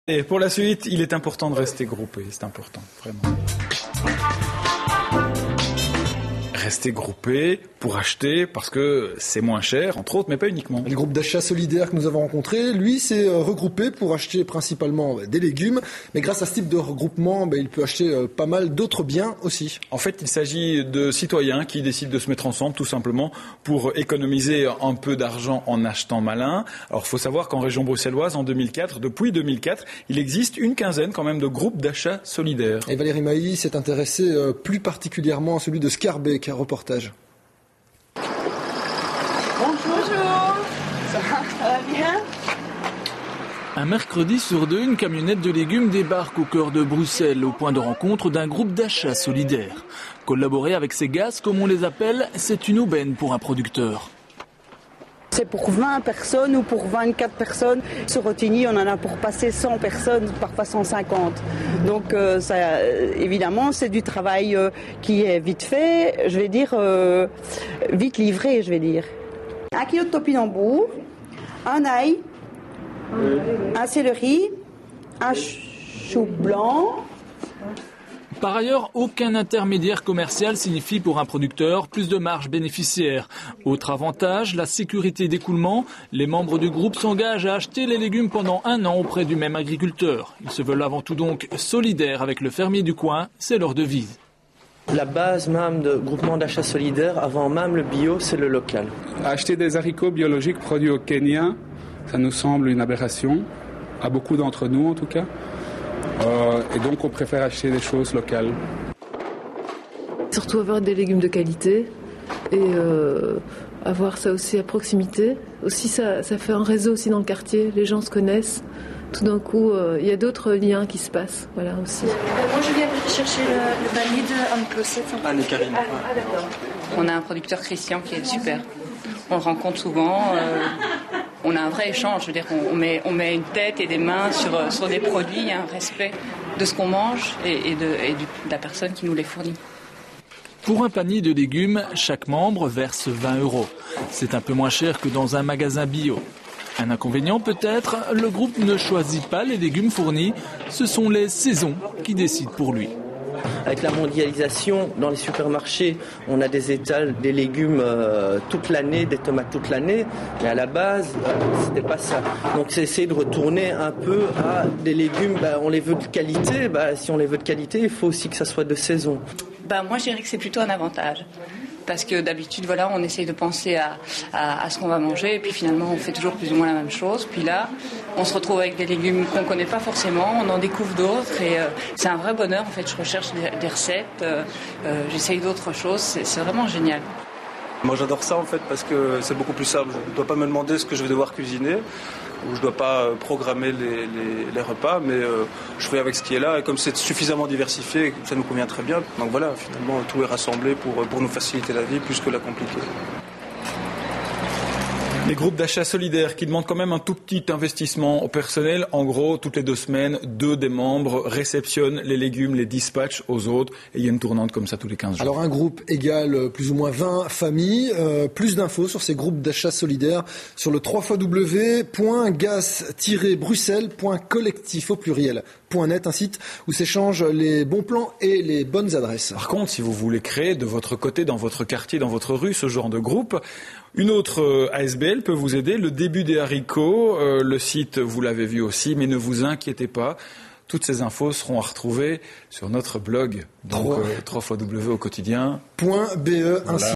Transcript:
Et pour la suite, il est important de rester groupé, c'est important, vraiment. Rester groupé pour acheter parce que c'est moins cher, entre autres, mais pas uniquement. Le groupe d'achat solidaire que nous avons rencontré, lui, s'est regroupé pour acheter principalement des légumes. Mais grâce à ce type de regroupement, il peut acheter pas mal d'autres biens aussi. En fait, il s'agit de citoyens qui décident de se mettre ensemble tout simplement pour économiser un peu d'argent en achetant malin. Alors, il faut savoir qu'en région bruxelloise, depuis 2004, il existe une quinzaine quand même de groupes d'achat solidaires. Et Valérie Mailly s'est intéressée plus particulièrement à celui de Scarbeck, un reportage. Bonjour. Ça va bien? Un mercredi sur deux, une camionnette de légumes débarque au cœur de Bruxelles, au point de rencontre d'un groupe d'achat solidaire. Collaborer avec ces gaz, comme on les appelle, c'est une aubaine pour un producteur. C'est pour 20 personnes ou pour 24 personnes. Sur Rotigny, on en a pour passer 100 personnes, parfois 150. Donc ça, évidemment, c'est du travail qui est vite fait, je vais dire, vite livré, je vais dire. 1 kilo de topinambour, un ail, un céleri, un chou blanc. Par ailleurs, aucun intermédiaire commercial signifie pour un producteur plus de marge bénéficiaire. Autre avantage, la sécurité d'écoulement. Les membres du groupe s'engagent à acheter les légumes pendant 1 an auprès du même agriculteur. Ils se veulent avant tout donc solidaires avec le fermier du coin, c'est leur devise. La base même de groupement d'achat solidaire, avant même le bio, c'est le local. Acheter des haricots biologiques produits au Kenya, ça nous semble une aberration, à beaucoup d'entre nous en tout cas. Et donc on préfère acheter des choses locales. Surtout avoir des légumes de qualité et avoir ça aussi à proximité. Aussi ça fait un réseau aussi dans le quartier, les gens se connaissent. Tout d'un coup, il y a d'autres liens qui se passent, voilà aussi. Moi je viens chercher le panier de Anne-Closet. Anne et Karine. D'accord. On a un producteur Christian qui est super. On le rencontre souvent. On a un vrai échange, je veux dire, on met une tête et des mains sur des produits, il y a un respect de ce qu'on mange et de la personne qui nous les fournit. Pour un panier de légumes, chaque membre verse 20 €. C'est un peu moins cher que dans un magasin bio. Un inconvénient peut-être, le groupe ne choisit pas les légumes fournis, ce sont les saisons qui décident pour lui. Avec la mondialisation, dans les supermarchés, on a des étals, des légumes toute l'année, des tomates toute l'année. Mais à la base, c'était pas ça. Donc c'est essayer de retourner un peu à des légumes, on les veut de qualité. Si on les veut de qualité, il faut aussi que ça soit de saison. Moi, je dirais que c'est plutôt un avantage. Parce que d'habitude, voilà, on essaye de penser à ce qu'on va manger et puis finalement, on fait toujours plus ou moins la même chose. Puis là, on se retrouve avec des légumes qu'on ne connaît pas forcément, on en découvre d'autres et c'est un vrai bonheur. En fait, je recherche des recettes, j'essaye d'autres choses, c'est vraiment génial. Moi, j'adore ça en fait parce que c'est beaucoup plus simple. Je ne dois pas me demander ce que je vais devoir cuisiner ou je ne dois pas programmer les repas, mais je fais avec ce qui est là et comme c'est suffisamment diversifié, ça nous convient très bien. Donc voilà, finalement, tout est rassemblé pour nous faciliter la vie plus que la compliquer. Les groupes d'achat solidaires qui demandent quand même un tout petit investissement au personnel. En gros, toutes les 2 semaines, 2 des membres réceptionnent les légumes, les dispatchent aux autres. Et il y a une tournante comme ça tous les 15 jours. Alors un groupe égale plus ou moins 20 familles. Plus d'infos sur ces groupes d'achat solidaires sur le www.gas-bruxelles.collectif au pluriel.net, un site où s'échangent les bons plans et les bonnes adresses. Par contre, si vous voulez créer de votre côté, dans votre quartier, dans votre rue, ce genre de groupe, une autre ASBL peut vous aider, le début des haricots, le site, vous l'avez vu aussi, mais ne vous inquiétez pas, toutes ces infos seront à retrouver sur notre blog, donc www.auquotidien.be. Voilà.